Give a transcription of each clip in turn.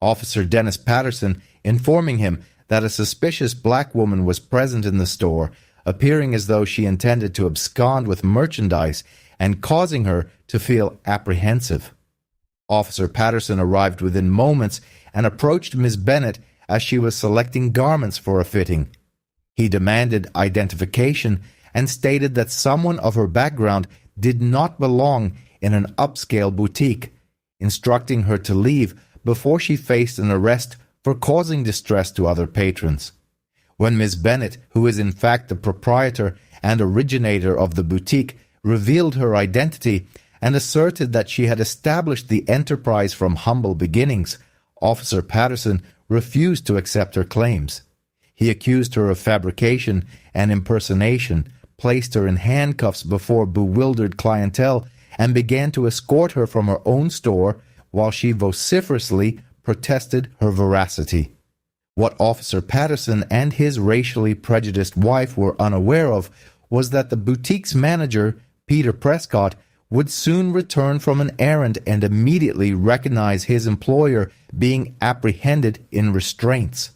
Officer Dennis Patterson informing him that a suspicious black woman was present in the store, appearing as though she intended to abscond with merchandise and causing her to feel apprehensive. Officer Patterson arrived within moments and approached Ms. Bennett as she was selecting garments for a fitting. He demanded identification and stated that someone of her background did not belong in an upscale boutique, instructing her to leave before she faced an arrest for causing distress to other patrons. When Ms. Bennett, who is in fact the proprietor and originator of the boutique, revealed her identity and asserted that she had established the enterprise from humble beginnings, Officer Patterson refused to accept her claims. He accused her of fabrication and impersonation, placed her in handcuffs before bewildered clientele, and began to escort her from her own store while she vociferously protested her veracity. What Officer Patterson and his racially prejudiced wife were unaware of was that the boutique's manager, Peter Prescott, would soon return from an errand and immediately recognize his employer being apprehended in restraints.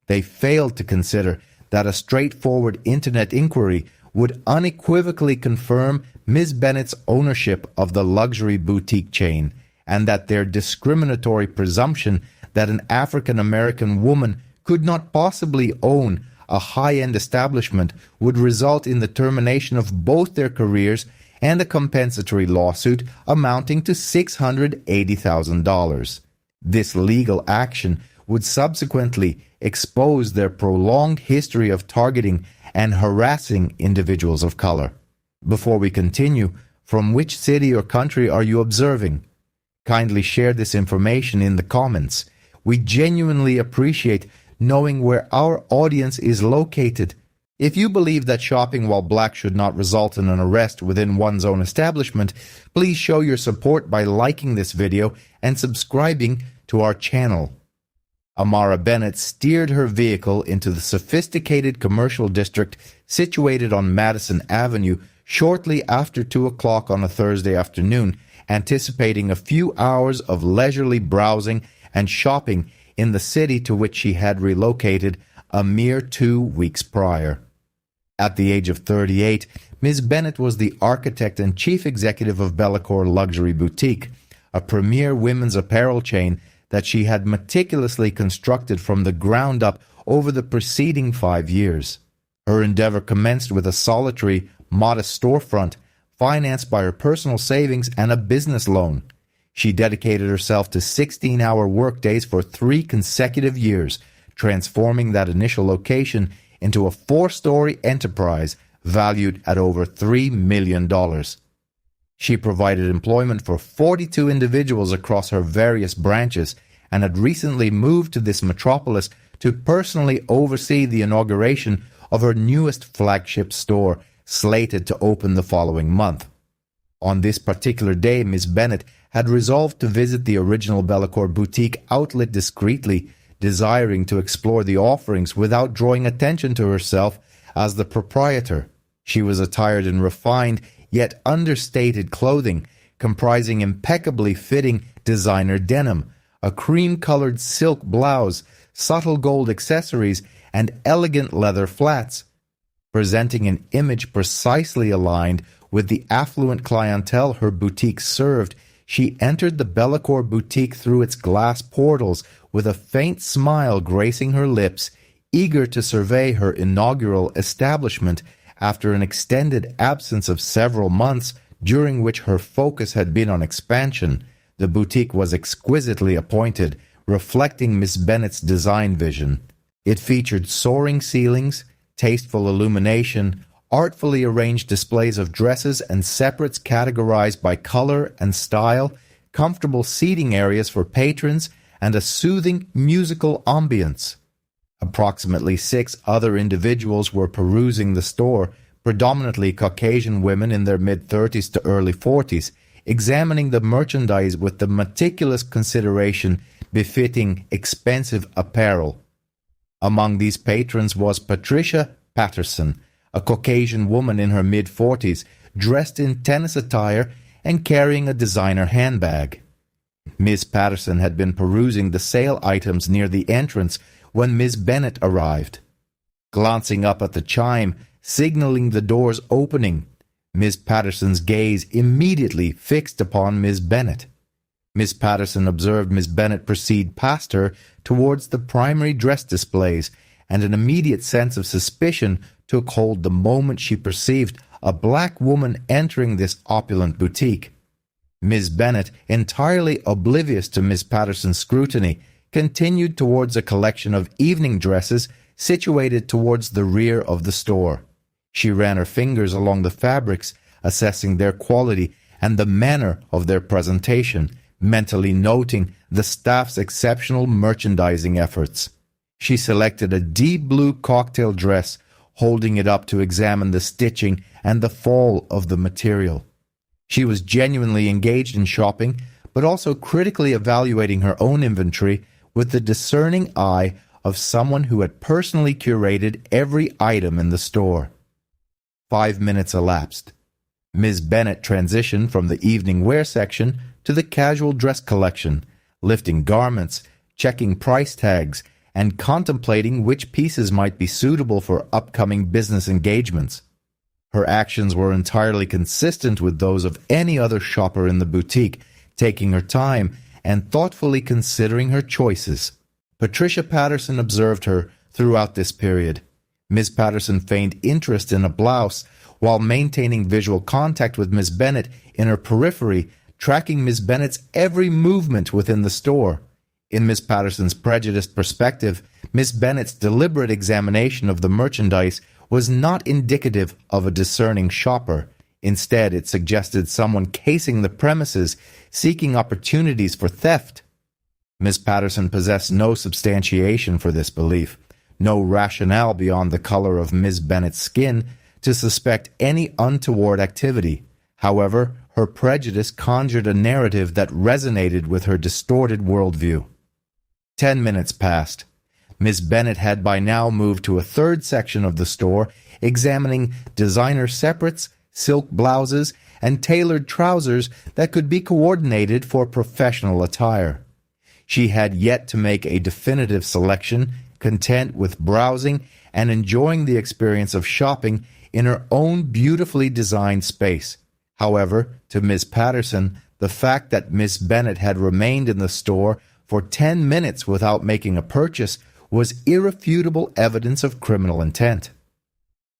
They failed to consider that a straightforward internet inquiry would unequivocally confirm Ms. Bennett's ownership of the luxury boutique chain, and that their discriminatory presumption that an African-American woman could not possibly own a high-end establishment would result in the termination of both their careers and a compensatory lawsuit amounting to $680,000. This legal action would subsequently expose their prolonged history of targeting and harassing individuals of color. Before we continue, from which city or country are you observing? Kindly share this information in the comments. We genuinely appreciate knowing where our audience is located. If you believe that shopping while black should not result in an arrest within one's own establishment, please show your support by liking this video and subscribing to our channel. Amara Bennett steered her vehicle into the sophisticated commercial district situated on Madison Avenue shortly after 2 o'clock on a Thursday afternoon, anticipating a few hours of leisurely browsing and shopping in the city to which she had relocated a mere 2 weeks prior. At the age of 38, Ms. Bennett was the architect and chief executive of Bellacore Luxury Boutique, a premier women's apparel chain that she had meticulously constructed from the ground up over the preceding 5 years. Her endeavor commenced with a solitary, modest storefront, financed by her personal savings and a business loan. She dedicated herself to 16-hour workdays for 3 consecutive years, transforming that initial location into a 4-story enterprise valued at over $3 million. She provided employment for 42 individuals across her various branches and had recently moved to this metropolis to personally oversee the inauguration of her newest flagship store, slated to open the following month. On this particular day, Ms. Bennett had resolved to visit the original Bellacore boutique outlet discreetly, desiring to explore the offerings without drawing attention to herself as the proprietor. She was attired in refined yet understated clothing, comprising impeccably fitting designer denim, a cream-colored silk blouse, subtle gold accessories, and elegant leather flats. Presenting an image precisely aligned with the affluent clientele her boutique served, she entered the Bellacore boutique through its glass portals with a faint smile gracing her lips, eager to survey her inaugural establishment after an extended absence of several months during which her focus had been on expansion. The boutique was exquisitely appointed, reflecting Miss Bennett's design vision. It featured soaring ceilings, tasteful illumination, artfully arranged displays of dresses and separates categorized by color and style, comfortable seating areas for patrons, and a soothing musical ambience. Approximately 6 other individuals were perusing the store, predominantly Caucasian women in their mid-30s to early 40s, examining the merchandise with the meticulous consideration befitting expensive apparel. Among these patrons was Patricia Patterson, a Caucasian woman in her mid-40s, dressed in tennis attire and carrying a designer handbag. Miss Patterson had been perusing the sale items near the entrance when Miss Bennet arrived. Glancing up at the chime, signaling the door's opening, Miss Patterson's gaze immediately fixed upon Miss Bennet. Miss Patterson observed Miss Bennet proceed past her towards the primary dress displays, and an immediate sense of suspicion took hold the moment she perceived a black woman entering this opulent boutique. Miss Bennet, entirely oblivious to Miss Patterson's scrutiny, continued towards a collection of evening dresses situated towards the rear of the store. She ran her fingers along the fabrics, assessing their quality and the manner of their presentation, mentally noting the staff's exceptional merchandising efforts. She selected a deep blue cocktail dress, holding it up to examine the stitching and the fall of the material. She was genuinely engaged in shopping, but also critically evaluating her own inventory with the discerning eye of someone who had personally curated every item in the store. 5 minutes elapsed. Ms. Bennet transitioned from the evening wear section to the casual dress collection, lifting garments, checking price tags, and contemplating which pieces might be suitable for upcoming business engagements. Her actions were entirely consistent with those of any other shopper in the boutique, taking her time and thoughtfully considering her choices. Patricia Patterson observed her throughout this period. Miss Patterson feigned interest in a blouse while maintaining visual contact with Miss Bennet in her periphery, tracking Miss Bennet's every movement within the store. In Miss Patterson's prejudiced perspective, Miss Bennet's deliberate examination of the merchandise was not indicative of a discerning shopper. Instead, it suggested someone casing the premises, seeking opportunities for theft. Miss Patterson possessed no substantiation for this belief, no rationale beyond the color of Miss Bennet's skin to suspect any untoward activity. However, her prejudice conjured a narrative that resonated with her distorted worldview. 10 minutes passed. Miss Bennet had by now moved to a third section of the store, examining designer separates, silk blouses, and tailored trousers that could be coordinated for professional attire. She had yet to make a definitive selection, content with browsing and enjoying the experience of shopping in her own beautifully designed space. However, to Miss Patterson, the fact that Miss Bennet had remained in the store for 10 minutes without making a purchase was irrefutable evidence of criminal intent.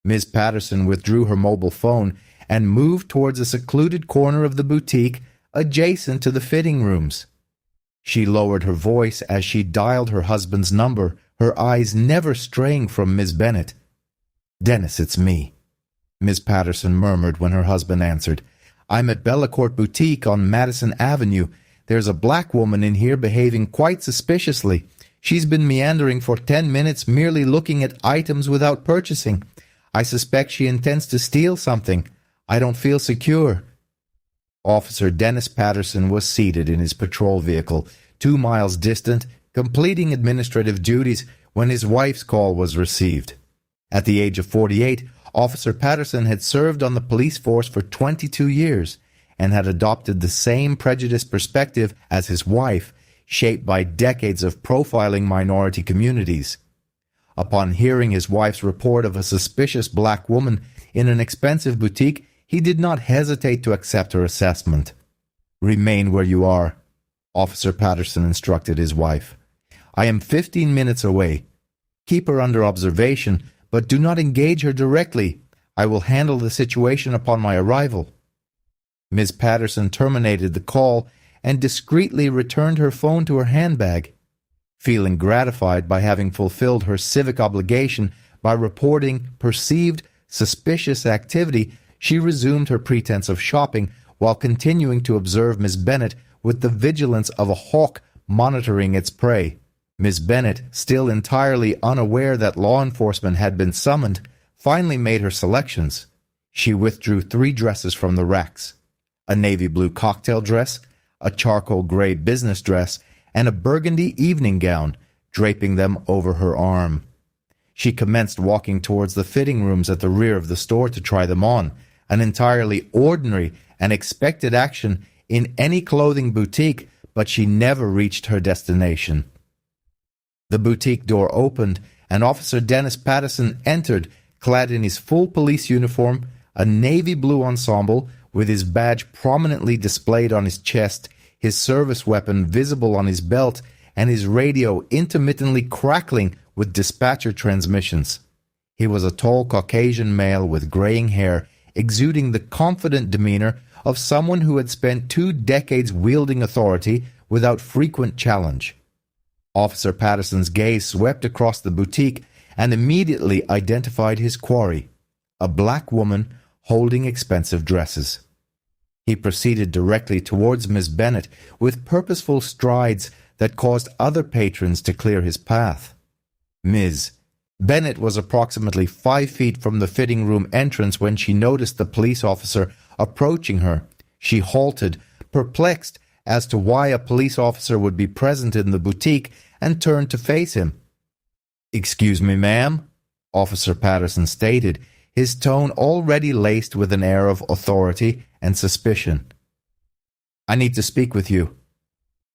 Miss Patterson withdrew her mobile phone and moved towards a secluded corner of the boutique adjacent to the fitting rooms. She lowered her voice as she dialed her husband's number, her eyes never straying from Miss Bennet. "Dennis, it's me," Miss Patterson murmured when her husband answered. "I'm at Bellacourt Boutique on Madison Avenue. There's a black woman in here behaving quite suspiciously. She's been meandering for 10 minutes merely looking at items without purchasing. I suspect she intends to steal something. I don't feel secure." Officer Dennis Patterson was seated in his patrol vehicle, 2 miles distant, completing administrative duties when his wife's call was received. At the age of 48, Officer Patterson had served on the police force for 22 years and had adopted the same prejudiced perspective as his wife, shaped by decades of profiling minority communities. Upon hearing his wife's report of a suspicious black woman in an expensive boutique, he did not hesitate to accept her assessment. "Remain where you are," Officer Patterson instructed his wife. "I am 15 minutes away. Keep her under observation, but do not engage her directly. I will handle the situation upon my arrival." Miss Patterson terminated the call and discreetly returned her phone to her handbag. Feeling gratified by having fulfilled her civic obligation by reporting perceived suspicious activity, she resumed her pretense of shopping while continuing to observe Miss Bennet with the vigilance of a hawk monitoring its prey. Miss Bennet, still entirely unaware that law enforcement had been summoned, finally made her selections. She withdrew 3 dresses from the racks: a navy blue cocktail dress, a charcoal gray business dress, and a burgundy evening gown, draping them over her arm. She commenced walking towards the fitting rooms at the rear of the store to try them on, an entirely ordinary and expected action in any clothing boutique, but she never reached her destination. The boutique door opened, and Officer Dennis Patterson entered, clad in his full police uniform, a navy blue ensemble, with his badge prominently displayed on his chest, his service weapon visible on his belt, and his radio intermittently crackling with dispatcher transmissions. He was a tall Caucasian male with graying hair, exuding the confident demeanor of someone who had spent 2 decades wielding authority without frequent challenge. Officer Patterson's gaze swept across the boutique and immediately identified his quarry, a black woman holding expensive dresses. He proceeded directly towards Miss Bennet with purposeful strides that caused other patrons to clear his path. Ms. Bennet was approximately 5 feet from the fitting room entrance when she noticed the police officer approaching her. She halted, perplexed as to why a police officer would be present in the boutique, and turned to face him. "Excuse me, ma'am," Officer Patterson stated, his tone already laced with an air of authority and suspicion. "I need to speak with you."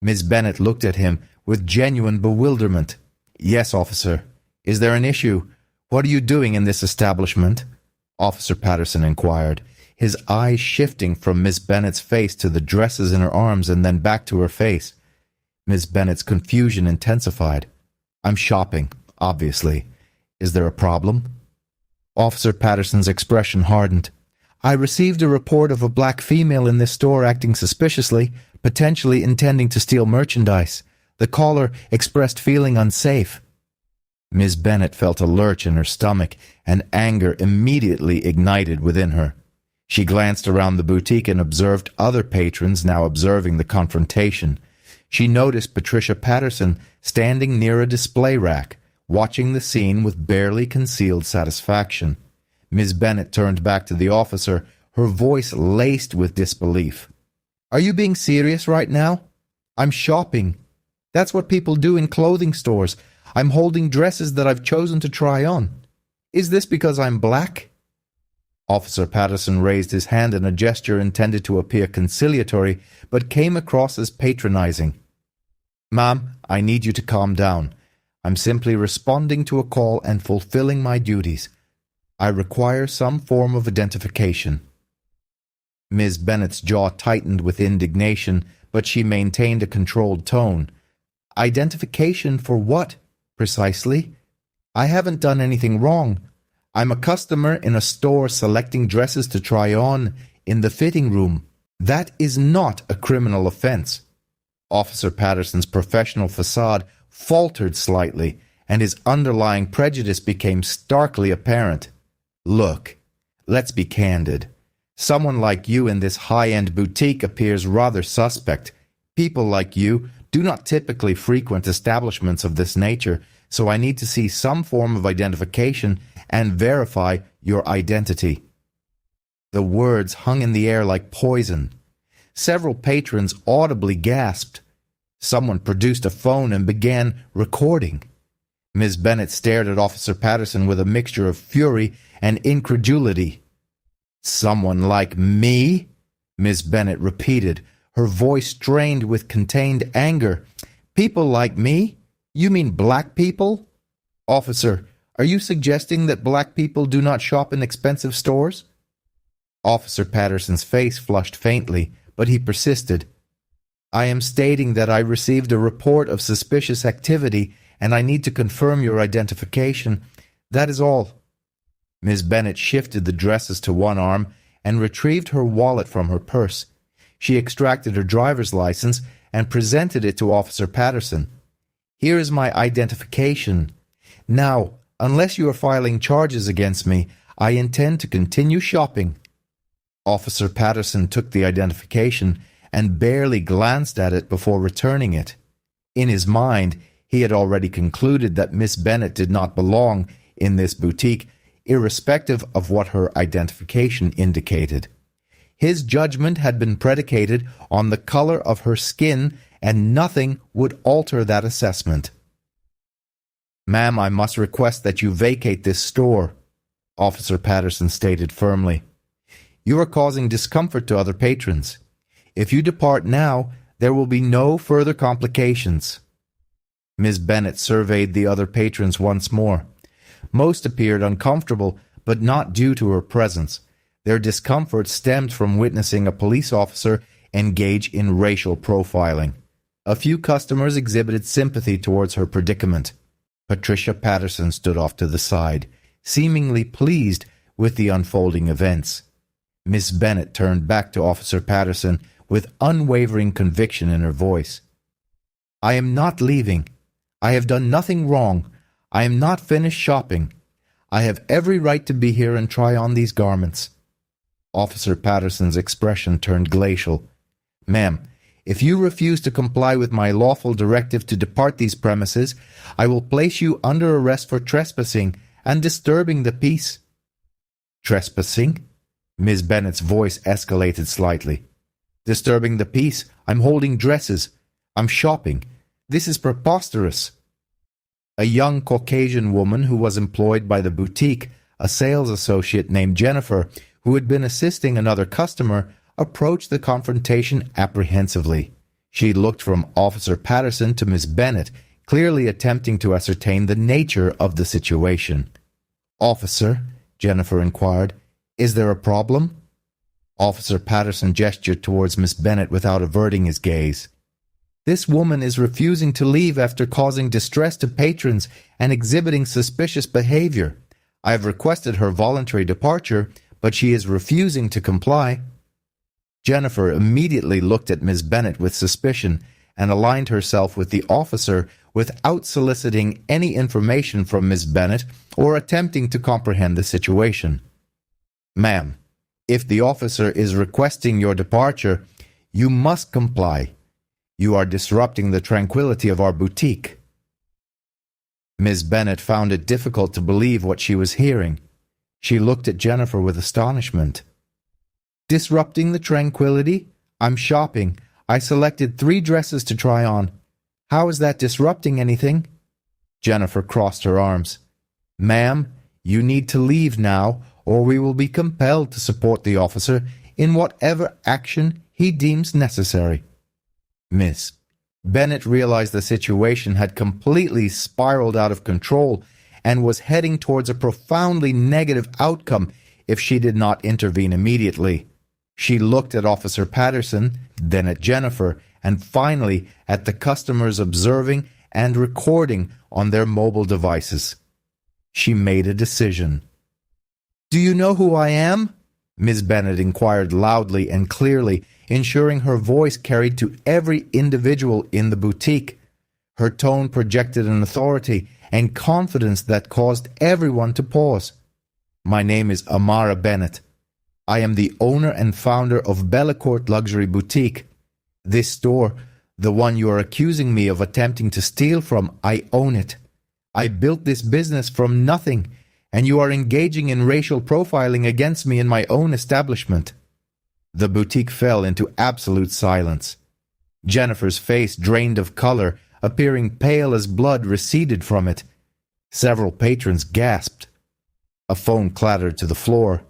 Miss Bennet looked at him with genuine bewilderment. "Yes, officer. Is there an issue? What are you doing in this establishment?" Officer Patterson inquired, his eyes shifting from Miss Bennet's face to the dresses in her arms and then back to her face. Miss Bennet's confusion intensified. "I'm shopping, obviously. Is there a problem?" Officer Patterson's expression hardened. "I received a report of a black female in this store acting suspiciously, potentially intending to steal merchandise. The caller expressed feeling unsafe." Miss Bennet felt a lurch in her stomach, and anger immediately ignited within her. She glanced around the boutique and observed other patrons now observing the confrontation. She noticed Patricia Patterson standing near a display rack, watching the scene with barely concealed satisfaction. Miss Bennet turned back to the officer, her voice laced with disbelief. "Are you being serious right now? I'm shopping. That's what people do in clothing stores. I'm holding dresses that I've chosen to try on. Is this because I'm black?" Officer Patterson raised his hand in a gesture intended to appear conciliatory, but came across as patronizing. "Ma'am, I need you to calm down. I'm simply responding to a call and fulfilling my duties. I require some form of identification." Miss Bennet's jaw tightened with indignation, but she maintained a controlled tone. "Identification for what, precisely? I haven't done anything wrong. I'm a customer in a store selecting dresses to try on in the fitting room. That is not a criminal offense." Officer Patterson's professional facade faltered slightly, and his underlying prejudice became starkly apparent. "Look, let's be candid. Someone like you in this high-end boutique appears rather suspect. People like you do not typically frequent establishments of this nature, so I need to see some form of identification and verify your identity." The words hung in the air like poison. Several patrons audibly gasped. Someone produced a phone and began recording. Miss Bennet stared at Officer Patterson with a mixture of fury and incredulity. "Someone like me?" Miss Bennet repeated, her voice strained with contained anger. "People like me? You mean black people? Officer, are you suggesting that black people do not shop in expensive stores?" Officer Patterson's face flushed faintly, but he persisted. "I am stating that I received a report of suspicious activity, and I need to confirm your identification. That is all." Miss Bennet shifted the dresses to one arm and retrieved her wallet from her purse. She extracted her driver's license and presented it to Officer Patterson. "Here is my identification. Now, unless you are filing charges against me, I intend to continue shopping." Officer Patterson took the identification and barely glanced at it before returning it. In his mind, he had already concluded that Miss Bennet did not belong in this boutique, irrespective of what her identification indicated. His judgment had been predicated on the color of her skin, and nothing would alter that assessment. "Ma'am, I must request that you vacate this store," Officer Patterson stated firmly. "You are causing discomfort to other patrons. If you depart now, There will be no further complications." Miss Bennet surveyed the other patrons once more. Most appeared uncomfortable, but not due to her presence. Their discomfort stemmed from witnessing a police officer engage in racial profiling. A few customers exhibited sympathy towards her predicament. Patricia Patterson stood off to the side, seemingly pleased with the unfolding events. Miss Bennet turned back to Officer Patterson with unwavering conviction in her voice. "I am not leaving. I have done nothing wrong. I am not finished shopping. I have every right to be here and try on these garments." Officer Patterson's expression turned glacial. "Ma'am, if you refuse to comply with my lawful directive to depart these premises, I will place you under arrest for trespassing and disturbing the peace." "Trespassing?" Miss Bennet's voice escalated slightly. "Disturbing the peace? I'm holding dresses. I'm shopping. This is preposterous." A young Caucasian woman who was employed by the boutique, a sales associate named Jennifer, who had been assisting another customer, approached the confrontation apprehensively. She looked from Officer Patterson to Miss Bennet, clearly attempting to ascertain the nature of the situation. "Officer," Jennifer inquired, "is there a problem?" Officer Patterson gestured towards Miss Bennet without averting his gaze. "This woman is refusing to leave after causing distress to patrons and exhibiting suspicious behavior. I have requested her voluntary departure, but she is refusing to comply." Jennifer immediately looked at Miss Bennet with suspicion and aligned herself with the officer without soliciting any information from Miss Bennet or attempting to comprehend the situation. "Ma'am, if the officer is requesting your departure, you must comply. You are disrupting the tranquility of our boutique." Miss Bennet found it difficult to believe what she was hearing. She looked at Jennifer with astonishment. "Disrupting the tranquility? I'm shopping. I selected 3 dresses to try on. How is that disrupting anything?" Jennifer crossed her arms. "Ma'am, you need to leave now, or we will be compelled to support the officer in whatever action he deems necessary." Miss Bennet realized the situation had completely spiraled out of control and was heading towards a profoundly negative outcome if she did not intervene immediately. She looked at Officer Patterson, then at Jennifer, and finally at the customers observing and recording on their mobile devices. She made a decision. "Do you know who I am?" Miss Bennet inquired loudly and clearly, ensuring her voice carried to every individual in the boutique. Her tone projected an authority and confidence that caused everyone to pause. "My name is Amara Bennet. I am the owner and founder of Bellecourt Luxury Boutique. This store, the one you are accusing me of attempting to steal from, I own it. I built this business from nothing, and you are engaging in racial profiling against me in my own establishment." The boutique fell into absolute silence. Jennifer's face drained of color, appearing pale as blood receded from it. Several patrons gasped. A phone clattered to the floor.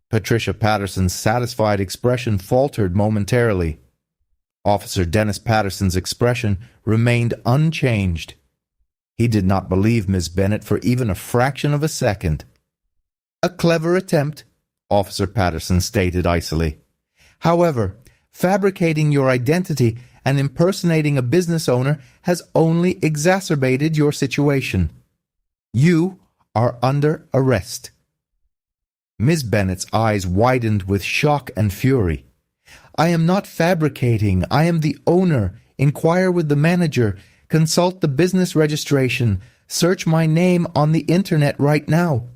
Patricia Patterson's satisfied expression faltered momentarily. Officer Dennis Patterson's expression remained unchanged. He did not believe Miss Bennet for even a fraction of a second. "A clever attempt," Officer Patterson stated icily. "However, fabricating your identity and impersonating a business owner has only exacerbated your situation. You are under arrest." Miss Bennet's eyes widened with shock and fury. "I am not fabricating. I am the owner. Inquire with the manager. Consult the business registration. Search my name on the internet right now."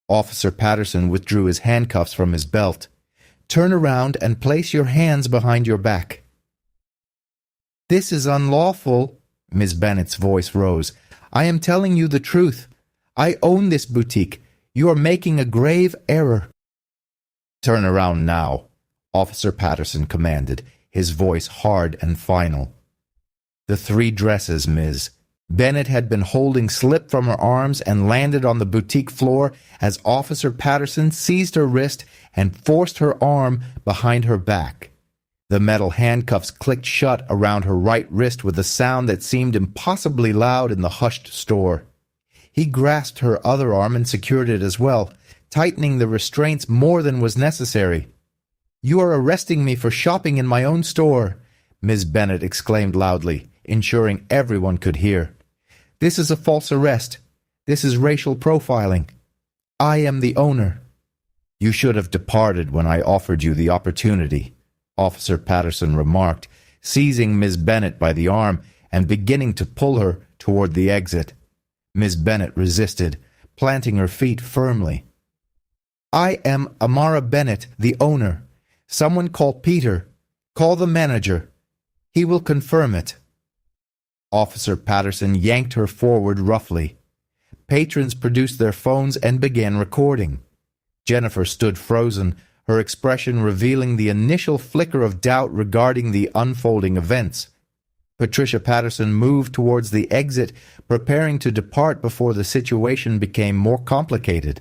Officer Patterson withdrew his handcuffs from his belt. "Turn around and place your hands behind your back." "This is unlawful." Miss Bennet's voice rose. "I am telling you the truth. I own this boutique. You are making a grave error." "Turn around now," Officer Patterson commanded, his voice hard and final. The 3 dresses Miss Bennet had been holding slipped from her arms and landed on the boutique floor as Officer Patterson seized her wrist and forced her arm behind her back. The metal handcuffs clicked shut around her right wrist with a sound that seemed impossibly loud in the hushed store. He grasped her other arm and secured it as well, tightening the restraints more than was necessary. "You are arresting me for shopping in my own store," Ms. Bennet exclaimed loudly, ensuring everyone could hear. "This is a false arrest. This is racial profiling. I am the owner." "You should have departed when I offered you the opportunity," Officer Patterson remarked, seizing Ms. Bennet by the arm and beginning to pull her toward the exit. Ms. Bennet resisted, planting her feet firmly. "I am Amara Bennet, the owner. Someone call Peter. Call the manager. He will confirm it." Officer Patterson yanked her forward roughly. Patrons produced their phones and began recording. Jennifer stood frozen, her expression revealing the initial flicker of doubt regarding the unfolding events. Patricia Patterson moved towards the exit, preparing to depart before the situation became more complicated.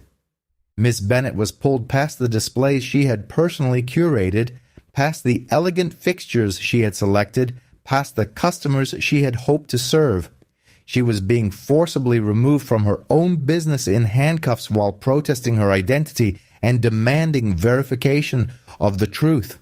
Miss Bennet was pulled past the displays she had personally curated, past the elegant fixtures she had selected, past the customers she had hoped to serve. She was being forcibly removed from her own business in handcuffs while protesting her identity and demanding verification of the truth.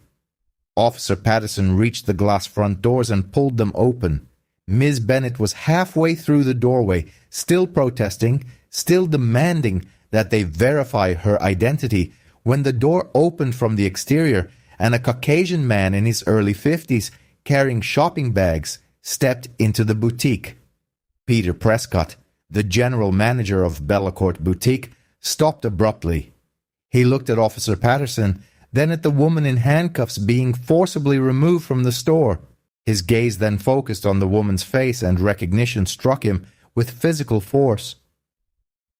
Officer Patterson reached the glass front doors and pulled them open. Ms. Bennet was halfway through the doorway, still protesting, still demanding that they verify her identity, when the door opened from the exterior and a Caucasian man in his early 50s, carrying shopping bags, stepped into the boutique. Peter Prescott, the general manager of Bellacourt Boutique, stopped abruptly. He looked at Officer Patterson, then at the woman in handcuffs being forcibly removed from the store. His gaze then focused on the woman's face, and recognition struck him with physical force.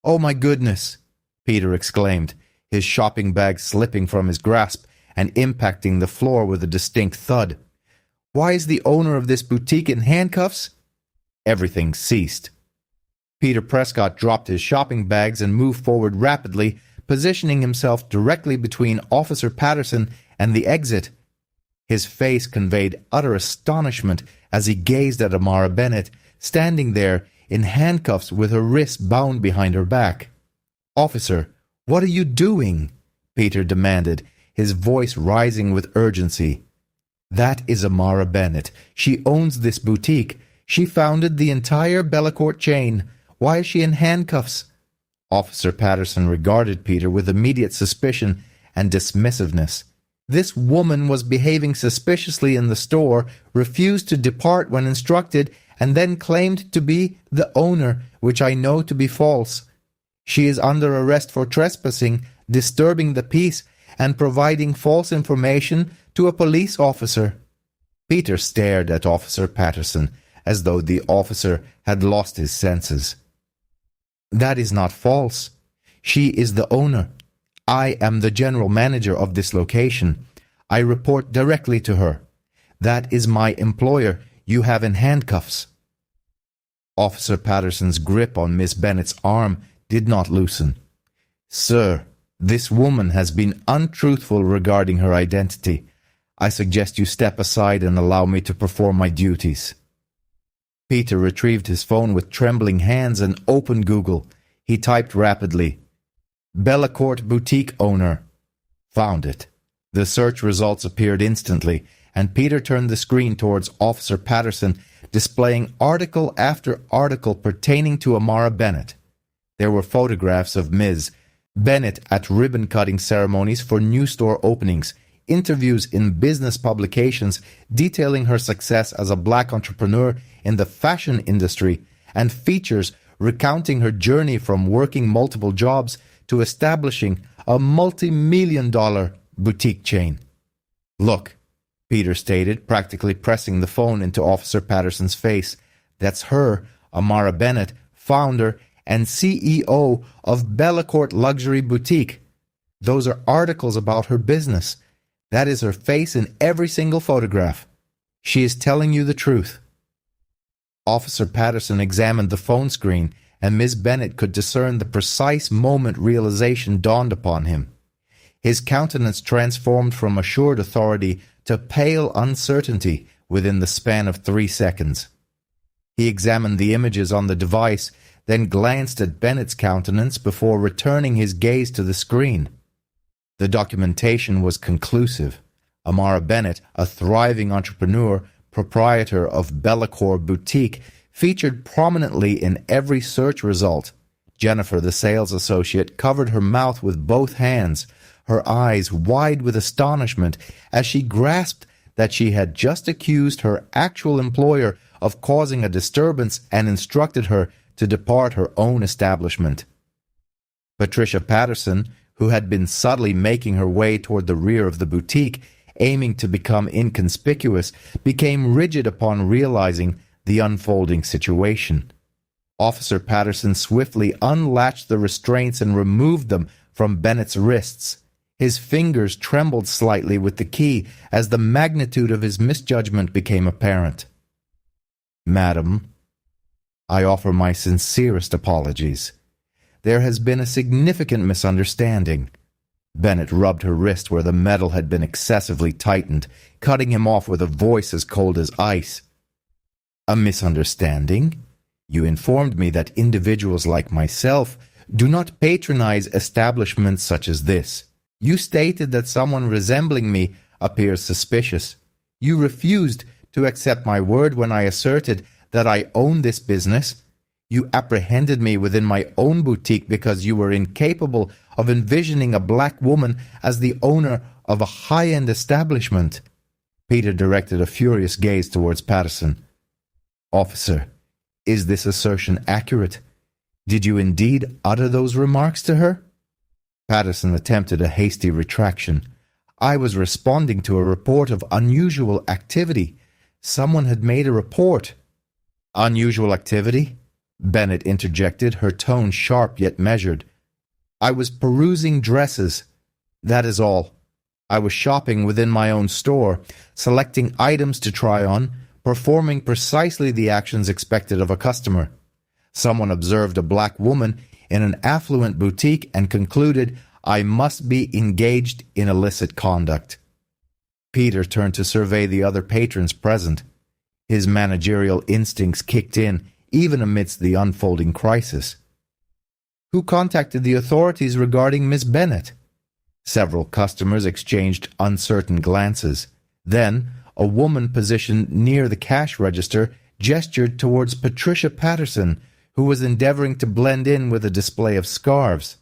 "Oh my goodness," Peter exclaimed, his shopping bag slipping from his grasp and impacting the floor with a distinct thud. "Why is the owner of this boutique in handcuffs?" Everything ceased. Peter Prescott dropped his shopping bags and moved forward rapidly, positioning himself directly between Officer Patterson and the exit. His face conveyed utter astonishment as he gazed at Amara Bennet, standing there in handcuffs with her wrists bound behind her back. "Officer, what are you doing?" Peter demanded, his voice rising with urgency. "That is Amara Bennet. She owns this boutique. She founded the entire Bellacourt chain. Why is she in handcuffs?" Officer Patterson regarded Peter with immediate suspicion and dismissiveness. This woman was behaving suspiciously in the store, refused to depart when instructed, and then claimed to be the owner, which I know to be false. She is under arrest for trespassing, disturbing the peace, and providing false information to a police officer. Peter stared at Officer Patterson as though the officer had lost his senses. "That is not false. She is the owner. I am the general manager of this location. I report directly to her. That is my employer you have in handcuffs." Officer Patterson's grip on Miss Bennet's arm did not loosen. "Sir, this woman has been untruthful regarding her identity. I suggest you step aside and allow me to perform my duties." Peter retrieved his phone with trembling hands and opened Google. He typed rapidly, "Bellacourt Boutique owner." Found it. The search results appeared instantly, and Peter turned the screen towards Officer Patterson, displaying article after article pertaining to Amara Bennet. There were photographs of Ms. Bennet at ribbon-cutting ceremonies for new store openings, interviews in business publications detailing her success as a black entrepreneur in the fashion industry, and features recounting her journey from working multiple jobs to establishing a multi-million-dollar boutique chain. "Look," Peter stated, practically pressing the phone into Officer Patterson's face. "That's her, Amara Bennet, founder and CEO of Bellacourt Luxury Boutique. Those are articles about her business. That is her face in every single photograph. She is telling you the truth." Officer Patterson examined the phone screen, and Miss Bennet could discern the precise moment realization dawned upon him. His countenance transformed from assured authority to pale uncertainty within the span of 3 seconds. He examined the images on the device, then glanced at Bennett's countenance before returning his gaze to the screen. The documentation was conclusive. Amara Bennett, a thriving entrepreneur, proprietor of Bellacore Boutique, featured prominently in every search result. Jennifer, the sales associate, covered her mouth with both hands, her eyes wide with astonishment as she grasped that she had just accused her actual employer of causing a disturbance and instructed her to depart her own establishment. Patricia Patterson, who had been subtly making her way toward the rear of the boutique, aiming to become inconspicuous, became rigid upon realizing the unfolding situation. Officer Patterson swiftly unlatched the restraints and removed them from Bennett's wrists. His fingers trembled slightly with the key as the magnitude of his misjudgment became apparent. "Madam, I offer my sincerest apologies. There has been a significant misunderstanding." Bennett rubbed her wrist where the metal had been excessively tightened, cutting him off with a voice as cold as ice. "A misunderstanding? You informed me that individuals like myself do not patronize establishments such as this. You stated that someone resembling me appears suspicious. You refused to accept my word when I asserted that I own this business. You apprehended me within my own boutique because you were incapable of envisioning a black woman as the owner of a high-end establishment." Peter directed a furious gaze towards Patterson. "Officer, is this assertion accurate? Did you indeed utter those remarks to her?" Patterson attempted a hasty retraction. "I was responding to a report of unusual activity. Someone had made a report." "Unusual activity?" Bennett interjected, her tone sharp yet measured. "I was perusing dresses. That is all. I was shopping within my own store, selecting items to try on, performing precisely the actions expected of a customer. Someone observed a black woman in an affluent boutique and concluded I must be engaged in illicit conduct." Peter turned to survey the other patrons present. His managerial instincts kicked in, even amidst the unfolding crisis. "Who contacted the authorities regarding Miss Bennett?" Several customers exchanged uncertain glances. Then, a woman positioned near the cash register gestured towards Patricia Patterson, who was endeavoring to blend in with a display of scarves.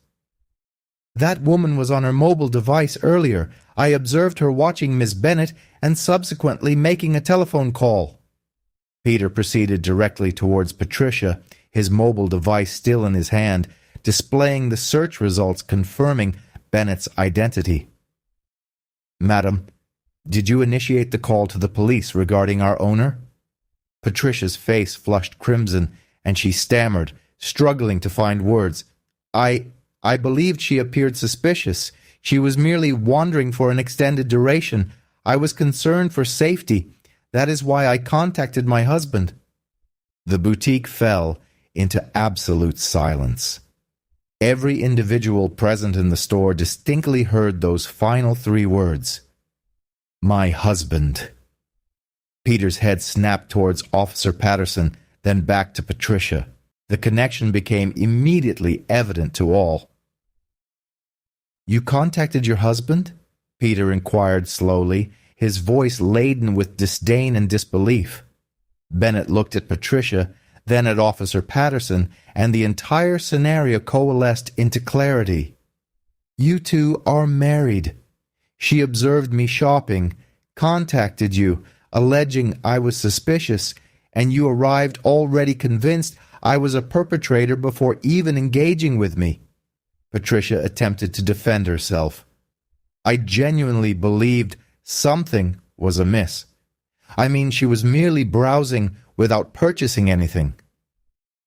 "That woman was on her mobile device earlier. I observed her watching Miss Bennett and subsequently making a telephone call." Peter proceeded directly towards Patricia, his mobile device still in his hand, displaying the search results confirming Bennett's identity. "Madam, did you initiate the call to the police regarding our owner?" Patricia's face flushed crimson, and she stammered, struggling to find words. I believed she appeared suspicious. She was merely wandering for an extended duration. I was concerned for safety. That is why I contacted my husband." The boutique fell into absolute silence. Every individual present in the store distinctly heard those final 3 words. "My husband." Peter's head snapped towards Officer Patterson, then back to Patricia. The connection became immediately evident to all. "You contacted your husband?" Peter inquired slowly, his voice laden with disdain and disbelief. Bennett looked at Patricia, then at Officer Patterson, and the entire scenario coalesced into clarity. "You two are married. She observed me shopping, contacted you, alleging I was suspicious, and you arrived already convinced I was a perpetrator before even engaging with me." Patricia attempted to defend herself. "I genuinely believed something was amiss. I mean, she was merely browsing without purchasing anything."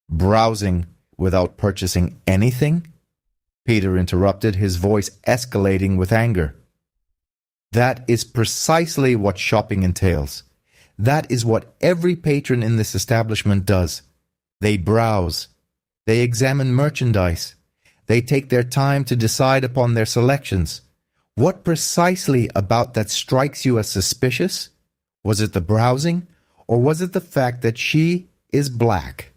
"Browsing without purchasing anything?" Peter interrupted, his voice escalating with anger. "That is precisely what shopping entails. That is what every patron in this establishment does. They browse. They examine merchandise. They take their time to decide upon their selections. What precisely about that strikes you as suspicious? Was it the browsing, or was it the fact that she is black?"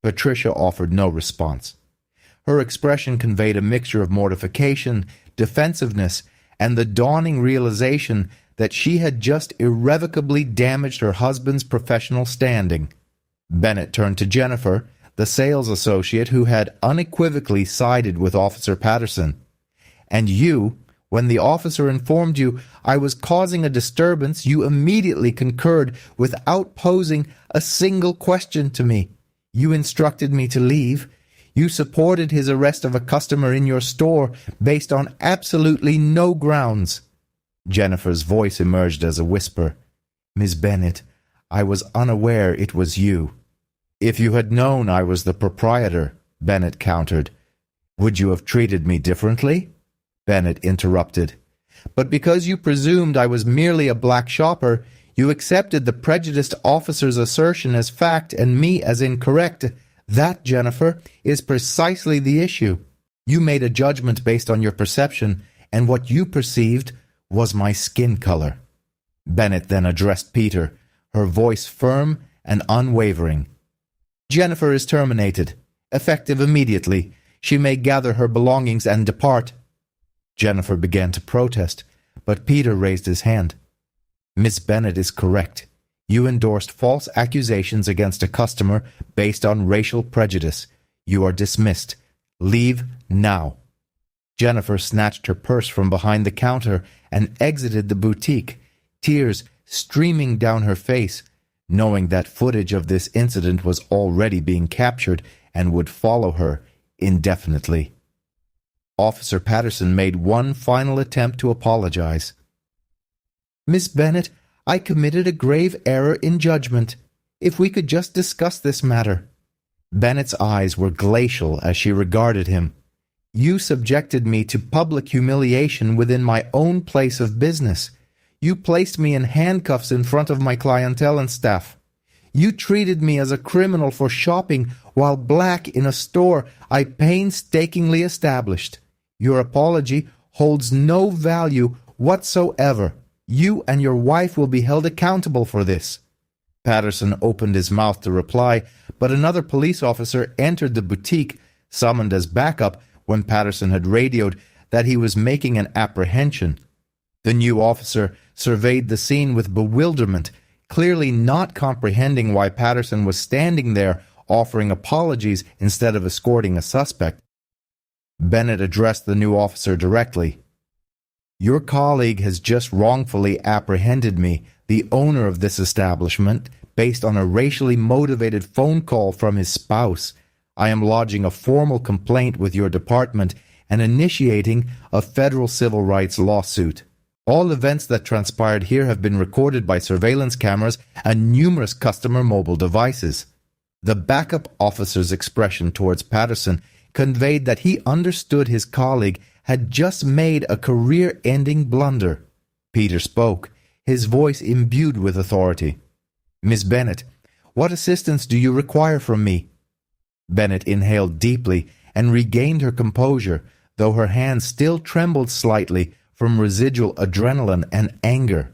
Patricia offered no response. Her expression conveyed a mixture of mortification, defensiveness, and the dawning realization that she had just irrevocably damaged her husband's professional standing. Bennett turned to Jennifer, the sales associate who had unequivocally sided with Officer Patterson. "And you, when the officer informed you I was causing a disturbance, you immediately concurred without posing a single question to me. You instructed me to leave. You supported his arrest of a customer in your store based on absolutely no grounds." Jennifer's voice emerged as a whisper. "Miss Bennett, I was unaware it was you." "If you had known I was the proprietor," Bennett countered, "would you have treated me differently?" Bennett interrupted. "But because you presumed I was merely a black shopper, you accepted the prejudiced officer's assertion as fact and me as incorrect. That, Jennifer, is precisely the issue. You made a judgment based on your perception, and what you perceived was my skin color." Bennett then addressed Peter, her voice firm and unwavering. "Jennifer is terminated, effective immediately. She may gather her belongings and depart." Jennifer began to protest, but Peter raised his hand. "Miss Bennett is correct. You endorsed false accusations against a customer based on racial prejudice. You are dismissed. Leave now." Jennifer snatched her purse from behind the counter and exited the boutique, tears streaming down her face, knowing that footage of this incident was already being captured and would follow her indefinitely. Officer Patterson made one final attempt to apologize. "Miss Bennett, I committed a grave error in judgment. If we could just discuss this matter." Bennett's eyes were glacial as she regarded him. "You subjected me to public humiliation within my own place of business. You placed me in handcuffs in front of my clientele and staff. You treated me as a criminal for shopping while black in a store I painstakingly established. Your apology holds no value whatsoever. You and your wife will be held accountable for this." Patterson opened his mouth to reply, but another police officer entered the boutique, summoned as backup when Patterson had radioed that he was making an apprehension. The new officer surveyed the scene with bewilderment, clearly not comprehending why Patterson was standing there offering apologies instead of escorting a suspect. Bennett addressed the new officer directly. "Your colleague has just wrongfully apprehended me, the owner of this establishment, based on a racially motivated phone call from his spouse. I am lodging a formal complaint with your department and initiating a federal civil rights lawsuit. All events that transpired here have been recorded by surveillance cameras and numerous customer mobile devices." The backup officer's expression towards Patterson conveyed that he understood his colleague had just made a career-ending blunder. Peter spoke, his voice imbued with authority. "Miss Bennett, what assistance do you require from me?" Bennett inhaled deeply and regained her composure, though her hand still trembled slightly from residual adrenaline and anger.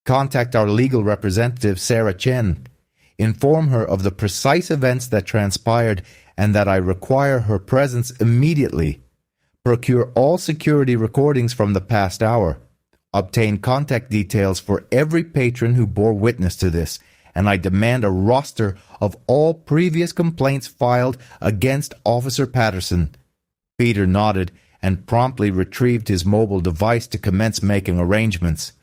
"Contact our legal representative, Sarah Chen. Inform her of the precise events that transpired and that I require her presence immediately. Procure all security recordings from the past hour. Obtain contact details for every patron who bore witness to this, and I demand a roster of all previous complaints filed against Officer Patterson." Peter nodded and promptly retrieved his mobile device to commence making arrangements.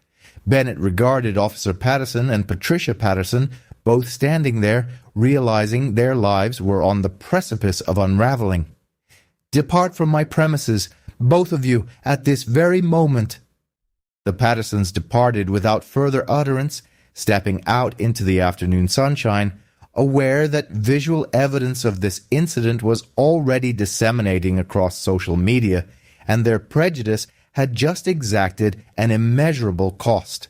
Bennett regarded Officer Patterson and Patricia Patterson, both standing there, realizing their lives were on the precipice of unraveling. "Depart from my premises, both of you, at this very moment." The Pattersons departed without further utterance, stepping out into the afternoon sunshine, aware that visual evidence of this incident was already disseminating across social media, and their prejudice had just exacted an immeasurable cost.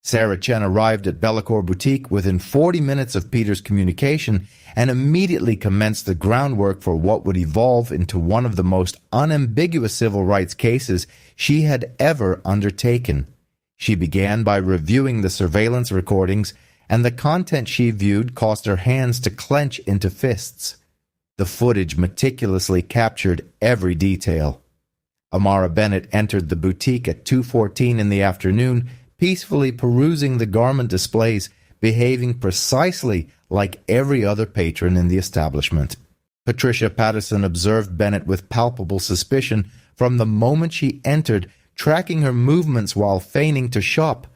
Sarah Chen arrived at Bellecour Boutique within 40 minutes of Peter's communication and immediately commenced the groundwork for what would evolve into one of the most unambiguous civil rights cases she had ever undertaken. She began by reviewing the surveillance recordings, and the content she viewed caused her hands to clench into fists. The footage meticulously captured every detail. Amara Bennett entered the boutique at 2:14 in the afternoon, peacefully perusing the garment displays, behaving precisely like every other patron in the establishment. Patricia Patterson observed Bennett with palpable suspicion from the moment she entered, tracking her movements while feigning to shop.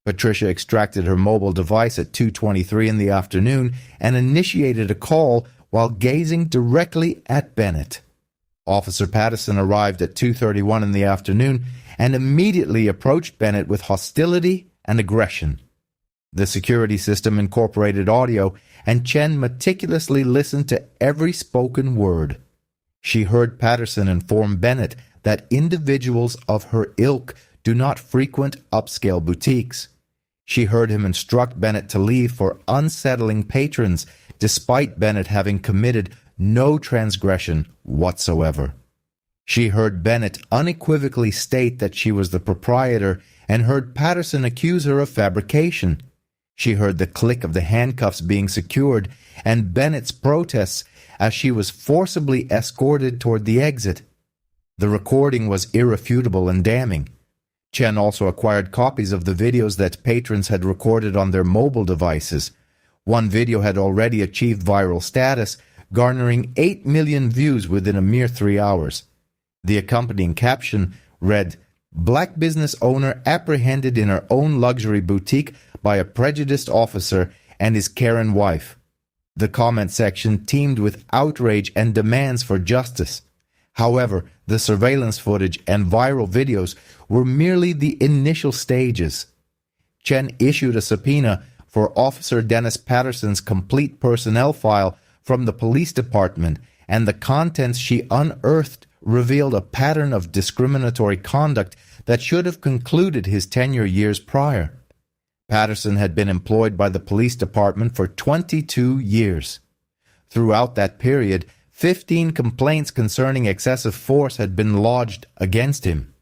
Patricia extracted her mobile device at 2:23 in the afternoon and initiated a call while gazing directly at Bennett. Officer Patterson arrived at 2:31 in the afternoon and immediately approached Bennett with hostility and aggression. The security system incorporated audio, and Chen meticulously listened to every spoken word. She heard Patterson inform Bennett that individuals of her ilk do not frequent upscale boutiques. She heard him instruct Bennett to leave for unsettling patrons, despite Bennett having committed no transgression whatsoever. She heard Bennett unequivocally state that she was the proprietor and heard Patterson accuse her of fabrication. She heard the click of the handcuffs being secured and Bennett's protests as she was forcibly escorted toward the exit. The recording was irrefutable and damning. Chen also acquired copies of the videos that patrons had recorded on their mobile devices. One video had already achieved viral status, garnering 8 million views within a mere 3 hours. The accompanying caption read, "Black business owner apprehended in her own luxury boutique by a prejudiced officer and his Karen wife." The comment section teemed with outrage and demands for justice. However, the surveillance footage and viral videos were merely the initial stages. Chen issued a subpoena for Officer Dennis Patterson's complete personnel file from the police department, and the contents she unearthed revealed a pattern of discriminatory conduct that should have concluded his tenure years prior. Patterson had been employed by the police department for 22 years. Throughout that period, 15 complaints concerning excessive force had been lodged against him.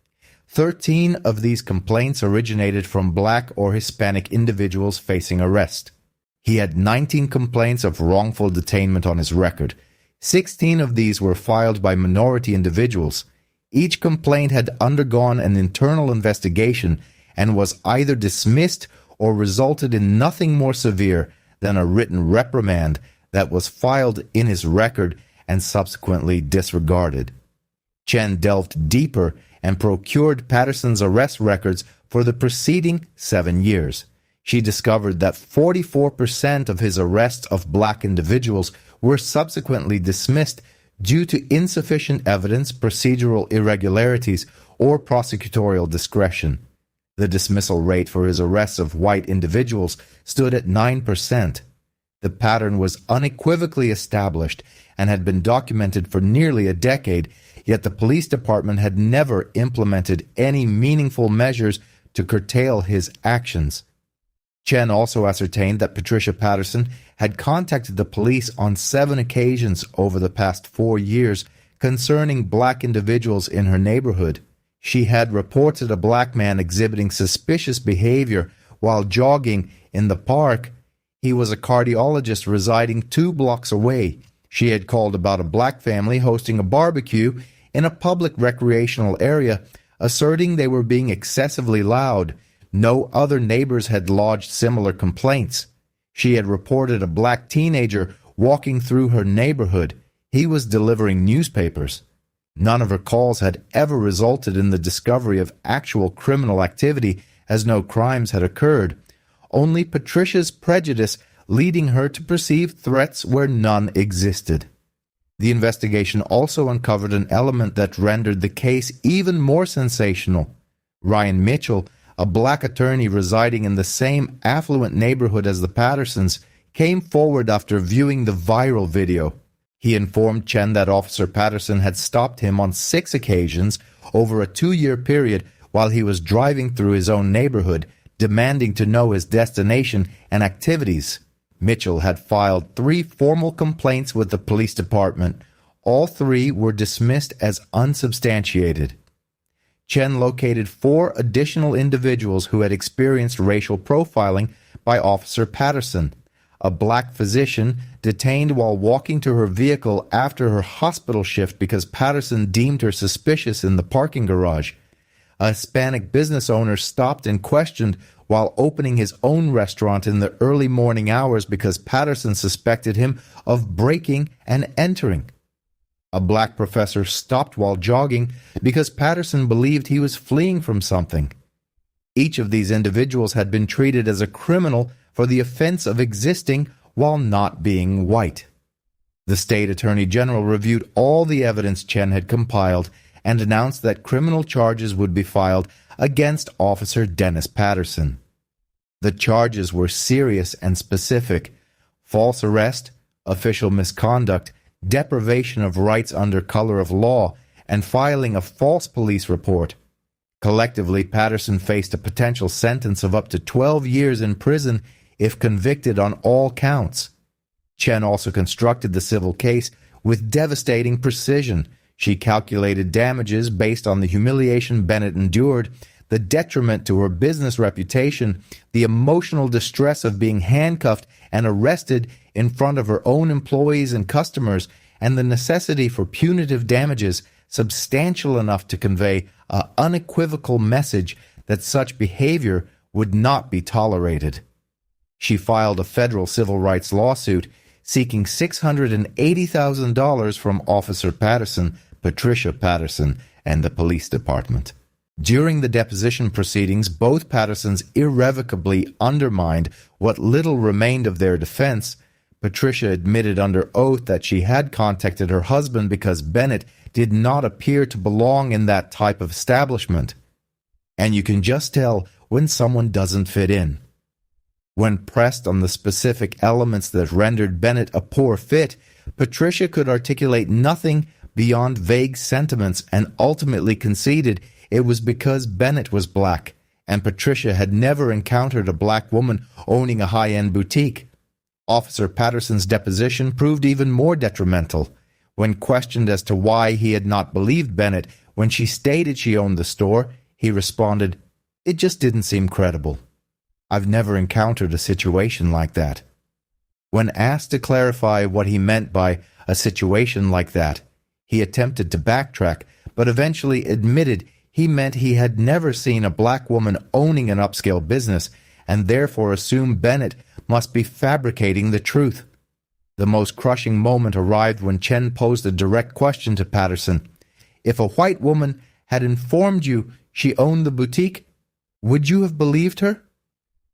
13 of these complaints originated from Black or Hispanic individuals facing arrest. He had 19 complaints of wrongful detainment on his record. 16 of these were filed by minority individuals. Each complaint had undergone an internal investigation and was either dismissed or resulted in nothing more severe than a written reprimand that was filed in his record and subsequently disregarded. Chen delved deeper and procured Patterson's arrest records for the preceding 7 years. She discovered that 44% of his arrests of Black individuals were subsequently dismissed due to insufficient evidence, procedural irregularities, or prosecutorial discretion. The dismissal rate for his arrests of white individuals stood at 9%. The pattern was unequivocally established and had been documented for nearly a decade, yet the police department had never implemented any meaningful measures to curtail his actions. Chen also ascertained that Patricia Patterson had contacted the police on 7 occasions over the past 4 years concerning Black individuals in her neighborhood. She had reported a Black man exhibiting suspicious behavior while jogging in the park. He was a cardiologist residing 2 blocks away. She had called about a Black family hosting a barbecue in a public recreational area, asserting they were being excessively loud. No other neighbors had lodged similar complaints. She had reported a Black teenager walking through her neighborhood. He was delivering newspapers. None of her calls had ever resulted in the discovery of actual criminal activity, as no crimes had occurred. Only Patricia's prejudice leading her to perceive threats where none existed. The investigation also uncovered an element that rendered the case even more sensational. Ryan Mitchell, a Black attorney residing in the same affluent neighborhood as the Pattersons, came forward after viewing the viral video. He informed Chen that Officer Patterson had stopped him on 6 occasions over a 2-year period while he was driving through his own neighborhood, demanding to know his destination and activities. Mitchell had filed 3 formal complaints with the police department. All 3 were dismissed as unsubstantiated. Chen located 4 additional individuals who had experienced racial profiling by Officer Patterson, a black physician detained while walking to her vehicle after her hospital shift because Patterson deemed her suspicious in the parking garage. A Hispanic business owner stopped and questioned while opening his own restaurant in the early morning hours because Patterson suspected him of breaking and entering. A black professor stopped while jogging because Patterson believed he was fleeing from something. Each of these individuals had been treated as a criminal for the offense of existing while not being white. The state attorney general reviewed all the evidence Chen had compiled and announced that criminal charges would be filed against Officer Dennis Patterson. The charges were serious and specific: false arrest, official misconduct, deprivation of rights under color of law, and filing a false police report. Collectively, Patterson faced a potential sentence of up to 12 years in prison if convicted on all counts. Chen also constructed the civil case with devastating precision. She calculated damages based on the humiliation Bennett endured, the detriment to her business reputation, the emotional distress of being handcuffed and arrested in front of her own employees and customers, and the necessity for punitive damages substantial enough to convey an unequivocal message that such behavior would not be tolerated. She filed a federal civil rights lawsuit seeking $680,000 from Officer Patterson, Patricia Patterson, and the police department. During the deposition proceedings, both Pattersons irrevocably undermined what little remained of their defense. Patricia admitted under oath that she had contacted her husband because Bennett did not appear to belong in that type of establishment. And you can just tell when someone doesn't fit in. When pressed on the specific elements that rendered Bennett a poor fit, Patricia could articulate nothing beyond vague sentiments and ultimately conceded it was because Bennett was black, and Patricia had never encountered a black woman owning a high-end boutique. Officer Patterson's deposition proved even more detrimental. When questioned as to why he had not believed Bennett when she stated she owned the store, he responded, "It just didn't seem credible. I've never encountered a situation like that." When asked to clarify what he meant by a situation like that, he attempted to backtrack, but eventually admitted he meant he had never seen a black woman owning an upscale business, and therefore assumed Bennett must be fabricating the truth. The most crushing moment arrived when Chen posed a direct question to Patterson. If a white woman had informed you she owned the boutique, would you have believed her?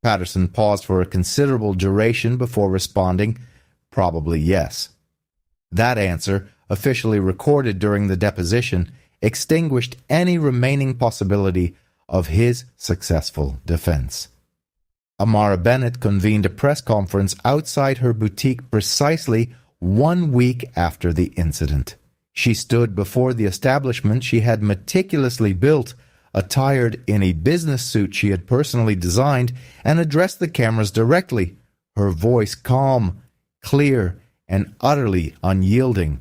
Patterson paused for a considerable duration before responding, "Probably yes." That answer, officially recorded during the deposition, extinguished any remaining possibility of his successful defense. Amara Bennett convened a press conference outside her boutique precisely 1 week after the incident. She stood before the establishment she had meticulously built, attired in a business suit she had personally designed, and addressed the cameras directly, her voice calm, clear, and utterly unyielding.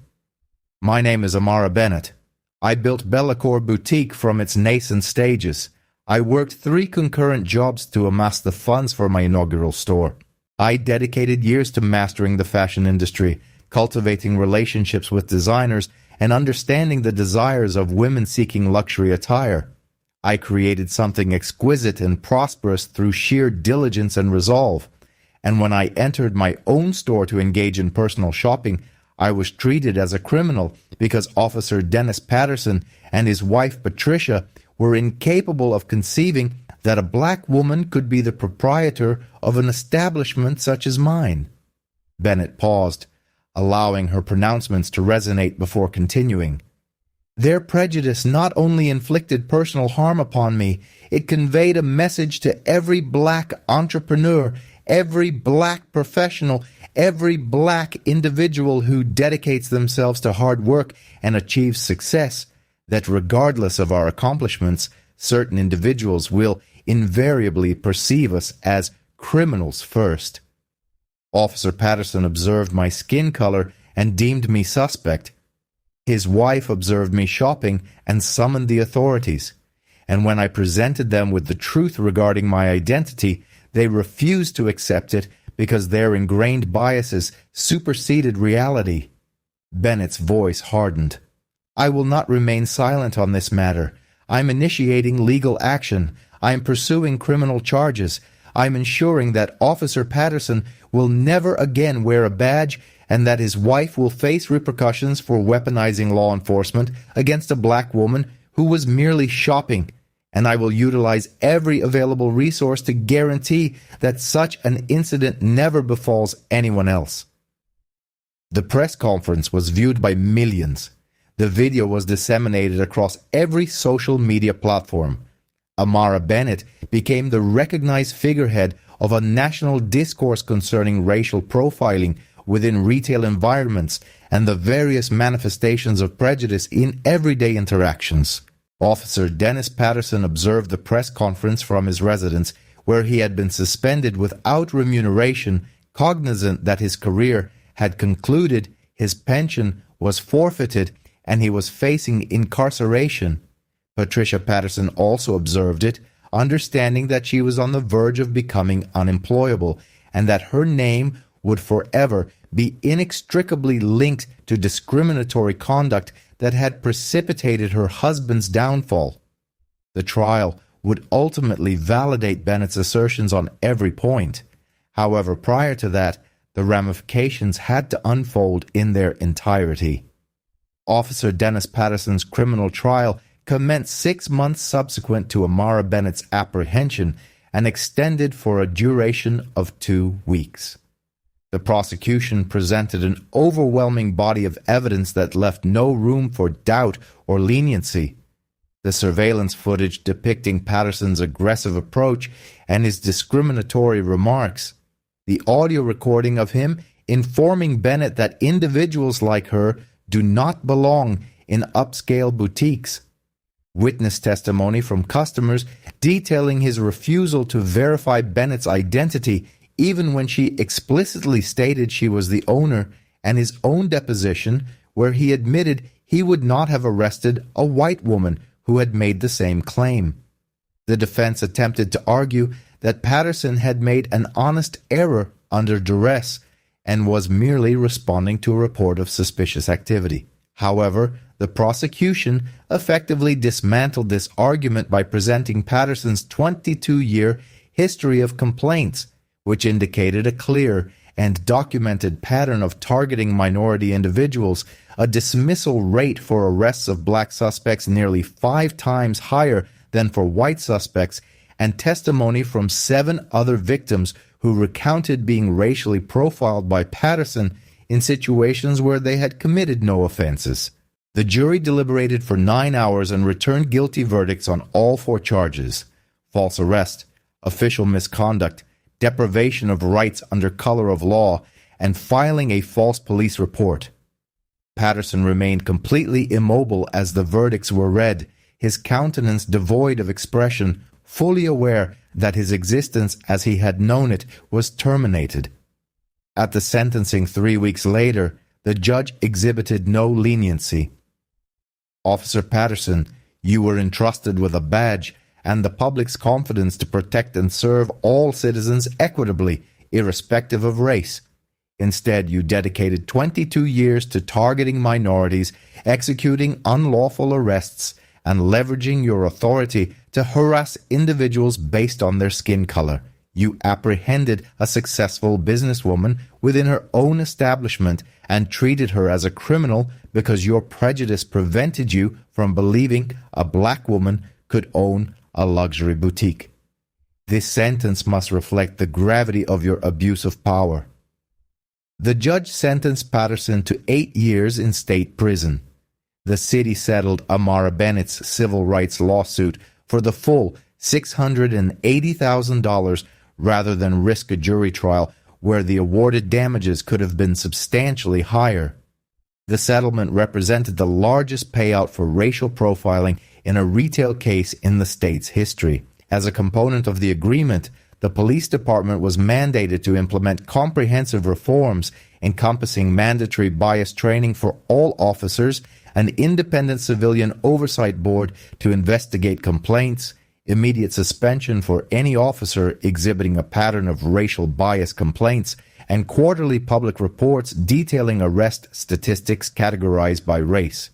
"My name is Amara Bennett. I built Bellacore Boutique from its nascent stages. I worked 3 concurrent jobs to amass the funds for my inaugural store. I dedicated years to mastering the fashion industry, cultivating relationships with designers, and understanding the desires of women seeking luxury attire. I created something exquisite and prosperous through sheer diligence and resolve. And when I entered my own store to engage in personal shopping, I was treated as a criminal because Officer Dennis Patterson and his wife Patricia were incapable of conceiving that a black woman could be the proprietor of an establishment such as mine." Bennett paused, allowing her pronouncements to resonate before continuing. "Their prejudice not only inflicted personal harm upon me, it conveyed a message to every black entrepreneur, every black professional, every black individual who dedicates themselves to hard work and achieves success, that regardless of our accomplishments, certain individuals will invariably perceive us as criminals first. Officer Patterson observed my skin color and deemed me suspect. His wife observed me shopping and summoned the authorities. And when I presented them with the truth regarding my identity, they refused to accept it because their ingrained biases superseded reality. Bennett's voice hardened. I will not remain silent on this matter. I'm initiating legal action. I'm pursuing criminal charges. I'm ensuring that Officer Patterson will never again wear a badge and that his wife will face repercussions for weaponizing law enforcement against a black woman who was merely shopping, and I will utilize every available resource to guarantee that such an incident never befalls anyone else. The press conference was viewed by millions. The video was disseminated across every social media platform. Amara Bennett became the recognized figurehead of a national discourse concerning racial profiling within retail environments and the various manifestations of prejudice in everyday interactions. Officer Dennis Patterson observed the press conference from his residence, where he had been suspended without remuneration, cognizant that his career had concluded, his pension was forfeited, and he was facing incarceration. Patricia Patterson also observed it, understanding that she was on the verge of becoming unemployable, and that her name would forever be inextricably linked to discriminatory conduct that had precipitated her husband's downfall. The trial would ultimately validate Bennett's assertions on every point. However, prior to that, the ramifications had to unfold in their entirety. Officer Dennis Patterson's criminal trial commenced 6 months subsequent to Amara Bennett's apprehension and extended for a duration of 2 weeks. The prosecution presented an overwhelming body of evidence that left no room for doubt or leniency. The surveillance footage depicting Patterson's aggressive approach and his discriminatory remarks. The audio recording of him informing Bennett that individuals like her do not belong in upscale boutiques. Witness testimony from customers detailing his refusal to verify Bennett's identity even when she explicitly stated she was the owner, and his own deposition where he admitted he would not have arrested a white woman who had made the same claim. The defense attempted to argue that Patterson had made an honest error under duress and was merely responding to a report of suspicious activity. However, the prosecution effectively dismantled this argument by presenting Patterson's 22-year history of complaints, which indicated a clear and documented pattern of targeting minority individuals, a dismissal rate for arrests of black suspects nearly 5 times higher than for white suspects, and testimony from 7 other victims who recounted being racially profiled by Patterson in situations where they had committed no offenses. The jury deliberated for 9 hours and returned guilty verdicts on all 4 charges: false arrest, official misconduct, deprivation of rights under color of law, and filing a false police report. Patterson remained completely immobile as the verdicts were read, his countenance devoid of expression, fully aware that his existence as he had known it was terminated. At the sentencing 3 weeks later, the judge exhibited no leniency. Officer Patterson, you were entrusted with a badge and the public's confidence to protect and serve all citizens equitably, irrespective of race. Instead, you dedicated 22 years to targeting minorities, executing unlawful arrests, and leveraging your authority to harass individuals based on their skin color. You apprehended a successful businesswoman within her own establishment and treated her as a criminal because your prejudice prevented you from believing a black woman could own a luxury boutique. This sentence must reflect the gravity of your abuse of power. The judge sentenced Patterson to 8 years in state prison. The city settled Amara Bennett's civil rights lawsuit for the full $680,000 rather than risk a jury trial where the awarded damages could have been substantially higher. The settlement represented the largest payout for racial profiling in a retail case in the state's history, As a component of the agreement, the police department was mandated to implement comprehensive reforms encompassing mandatory bias training for all officers, an independent civilian oversight board to investigate complaints, immediate suspension for any officer exhibiting a pattern of racial bias complaints, and quarterly public reports detailing arrest statistics categorized by race.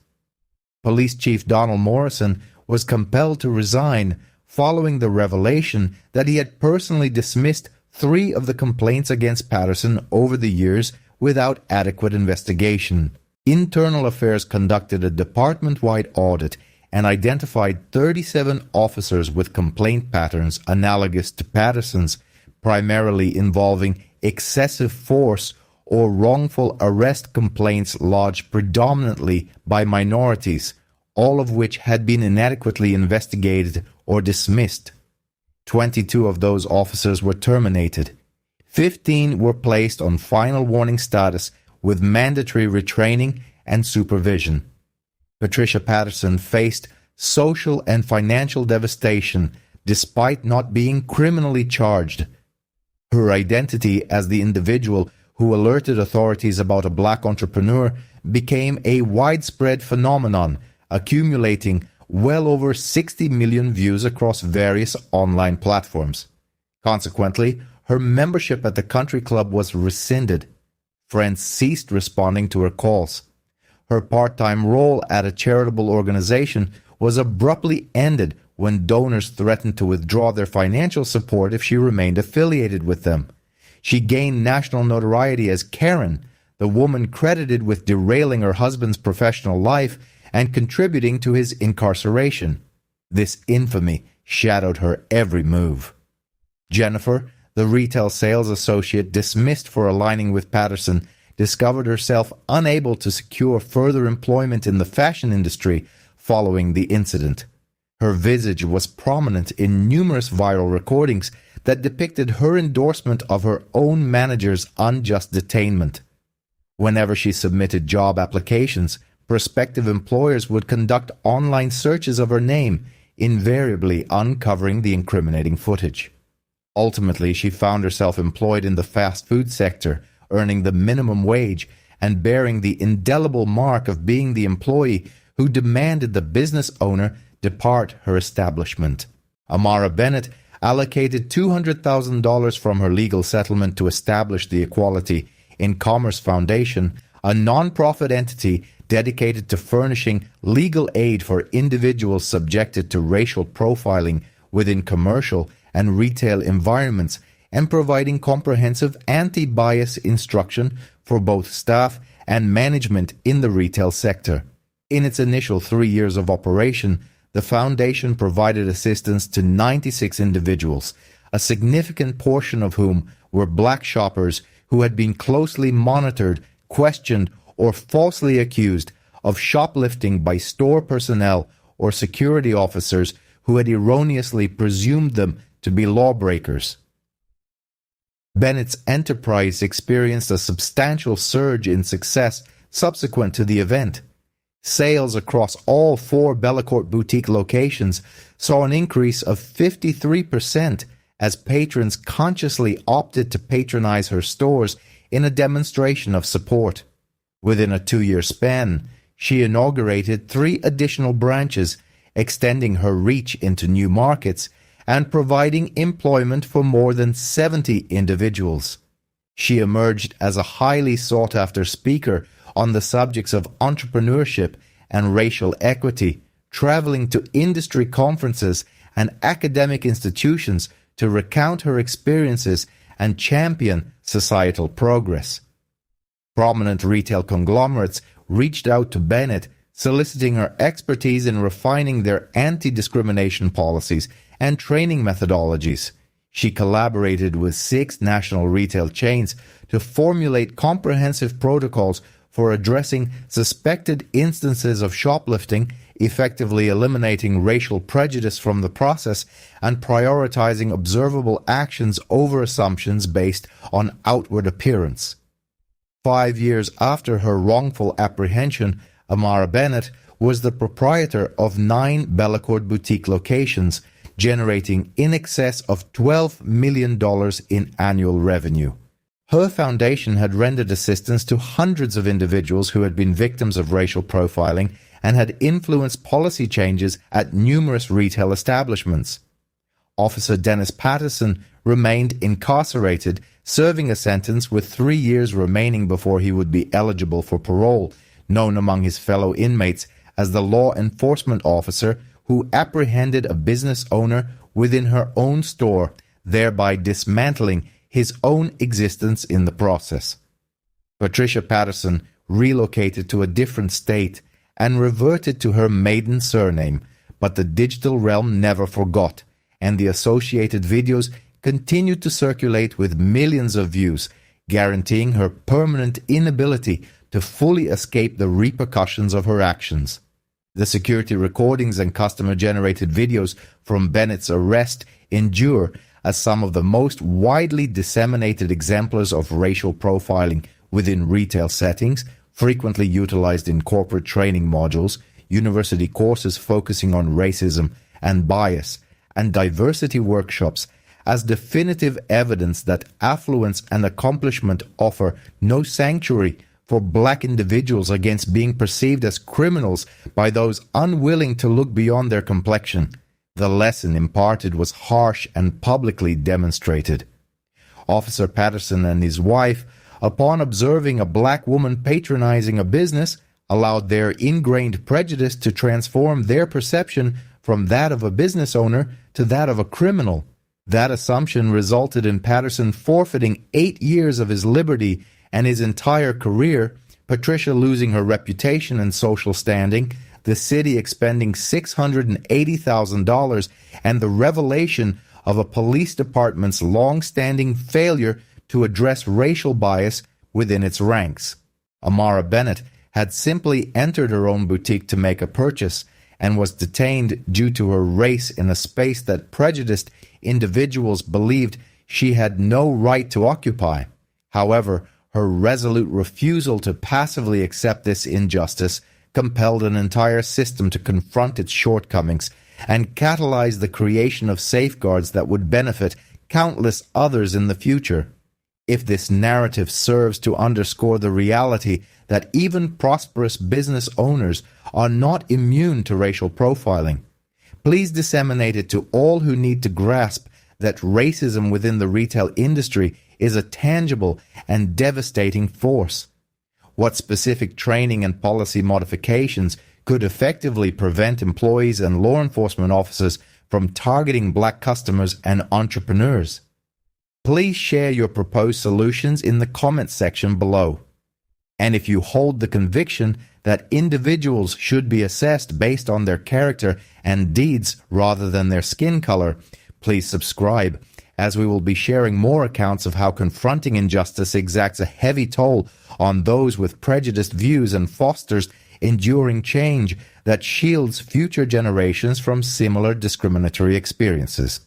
Police Chief Donald Morrison was compelled to resign following the revelation that he had personally dismissed 3 of the complaints against Patterson over the years without adequate investigation. Internal Affairs conducted a department-wide audit and identified 37 officers with complaint patterns analogous to Patterson's, primarily involving excessive force or wrongful arrest complaints lodged predominantly by minorities, all of which had been inadequately investigated or dismissed. 22 of those officers were terminated. 15 were placed on final warning status with mandatory retraining and supervision. Patricia Patterson faced social and financial devastation despite not being criminally charged. Her identity as the individual who alerted authorities about a black entrepreneur became a widespread phenomenon, accumulating well over 60 million views across various online platforms. Consequently, her membership at the country club was rescinded. Friends ceased responding to her calls. Her part-time role at a charitable organization was abruptly ended when donors threatened to withdraw their financial support if she remained affiliated with them. She gained national notoriety as Karen, the woman credited with derailing her husband's professional life and contributing to his incarceration. This infamy shadowed her every move. Jennifer, the retail sales associate dismissed for aligning with Patterson, discovered herself unable to secure further employment in the fashion industry following the incident. Her visage was prominent in numerous viral recordings that depicted her endorsement of her own manager's unjust detainment. Whenever she submitted job applications, prospective employers would conduct online searches of her name, invariably uncovering the incriminating footage. Ultimately, she found herself employed in the fast food sector, earning the minimum wage and bearing the indelible mark of being the employee who demanded the business owner depart her establishment. Amara Bennett allocated $200,000 from her legal settlement to establish the Equality in Commerce Foundation, a non-profit entity dedicated to furnishing legal aid for individuals subjected to racial profiling within commercial and retail environments, and providing comprehensive anti-bias instruction for both staff and management in the retail sector. In its initial 3 years of operation, the foundation provided assistance to 96 individuals, a significant portion of whom were black shoppers who had been closely monitored, questioned, or falsely accused of shoplifting by store personnel or security officers who had erroneously presumed them to be lawbreakers. Bennett's enterprise experienced a substantial surge in success subsequent to the event. Sales across all 4 Bellecourt boutique locations saw an increase of 53% as patrons consciously opted to patronize her stores in a demonstration of support. Within a 2-year span, she inaugurated 3 additional branches, extending her reach into new markets and providing employment for more than 70 individuals. She emerged as a highly sought-after speaker on the subjects of entrepreneurship and racial equity, traveling to industry conferences and academic institutions to recount her experiences and champion societal progress. Prominent retail conglomerates reached out to Bennett, soliciting her expertise in refining their anti-discrimination policies and training methodologies. She collaborated with 6 national retail chains to formulate comprehensive protocols for addressing suspected instances of shoplifting, effectively eliminating racial prejudice from the process, and prioritizing observable actions over assumptions based on outward appearance. 5 years after her wrongful apprehension, Amara Bennett was the proprietor of 9 Bellecourt boutique locations, generating in excess of $12 million in annual revenue. Her foundation had rendered assistance to hundreds of individuals who had been victims of racial profiling and had influenced policy changes at numerous retail establishments. Officer Dennis Patterson remained incarcerated, serving a sentence with 3 years remaining before he would be eligible for parole, known among his fellow inmates as the law enforcement officer who apprehended a business owner within her own store, thereby dismantling his own existence in the process. Patricia Patterson relocated to a different state and reverted to her maiden surname, but the digital realm never forgot, and the associated videos continued to circulate with millions of views, guaranteeing her permanent inability to fully escape the repercussions of her actions. The security recordings and customer-generated videos from Bennett's arrest endure as some of the most widely disseminated exemplars of racial profiling within retail settings, frequently utilized in corporate training modules, university courses focusing on racism and bias, and diversity workshops, as definitive evidence that affluence and accomplishment offer no sanctuary for black individuals against being perceived as criminals by those unwilling to look beyond their complexion. The lesson imparted was harsh and publicly demonstrated. Officer Patterson and his wife, upon observing a black woman patronizing a business, allowed their ingrained prejudice to transform their perception from that of a business owner to that of a criminal. That assumption resulted in Patterson forfeiting 8 years of his liberty and his entire career, Patricia losing her reputation and social standing, the city expending $680,000, and the revelation of a police department's long-standing failure to address racial bias within its ranks. Amara Bennett had simply entered her own boutique to make a purchase and was detained due to her race in a space that prejudiced individuals believed she had no right to occupy. However, her resolute refusal to passively accept this injustice compelled an entire system to confront its shortcomings and catalyze the creation of safeguards that would benefit countless others in the future. If this narrative serves to underscore the reality that even prosperous business owners are not immune to racial profiling, please disseminate it to all who need to grasp that racism within the retail industry is a tangible and devastating force. What specific training and policy modifications could effectively prevent employees and law enforcement officers from targeting black customers and entrepreneurs? Please share your proposed solutions in the comments section below. And if you hold the conviction that individuals should be assessed based on their character and deeds rather than their skin color, please subscribe, as we will be sharing more accounts of how confronting injustice exacts a heavy toll on those with prejudiced views and fosters enduring change that shields future generations from similar discriminatory experiences.